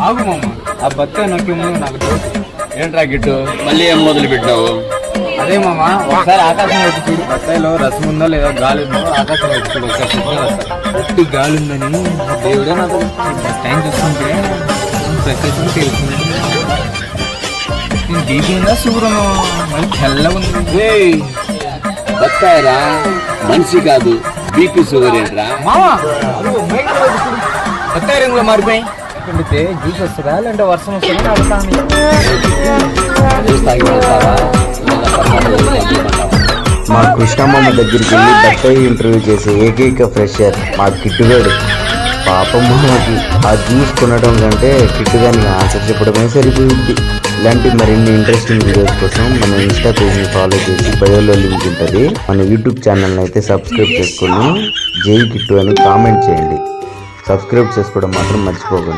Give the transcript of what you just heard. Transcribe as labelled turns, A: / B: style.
A: ఆగు మామ, ఆ బత్తాయి నొక్కి ముందు నాకు డౌట్.
B: ఏంట్రా గిట్టు మళ్ళీ ఏం మొదలు పెట్టినావు?
A: అదే మామ, ఒకసారి ఆకాశం వైపు చూడు. బత్తాయిలో రసం ఉందో లేదా గాలి ఉందో ఆకాశం వైపు చూడు. ఒకసారి సిగ్నల్ వస్తాయి. గట్టి గాలి ఉందని దేవుడే నాకు బత్తాయిని చూస్తుంటే ప్రత్యేకంగా తెలుస్తుంది. నేను దీపంగా సూర్యను మరి తెల్లగా ఉంది.
B: బత్తాయిరా, మనిషి కాదు. బీపీ షుగర్ ఏంట్రా
A: మామ, బత్తాయి రంగులో మారిపోయి పిండితే జ్యూస్ వస్తుందా లేదంటే వర్షం వస్తుందా అడుగుతాను.
C: మా కృష్ణమ్మ దగ్గరికి వెళ్ళి బత్తాయి ఇంటర్వ్యూ చేసే ఏకైక ఫ్రెషర్ మా కిట్టుగాడు. పాపం మామకి ఆ జ్యూస్ కొనడం కంటే కిట్టుగానికి ఆన్సర్ చెప్పడమే సరిపోయింది. ఇలాంటి మరిన్ని ఇంట్రెస్టింగ్ వీడియోస్ కోసం మన ఇన్స్టా పేజ్ని ఫాలో చేసి బయోలో లింక్ ఉంటుంది. మన యూట్యూబ్ ఛానల్ని అయితే సబ్స్క్రైబ్ చేసుకొని జై కిట్టు అని కామెంట్ చేయండి. సబ్స్క్రైబ్ చేసుకోవడం మాత్రం మర్చిపోకండి.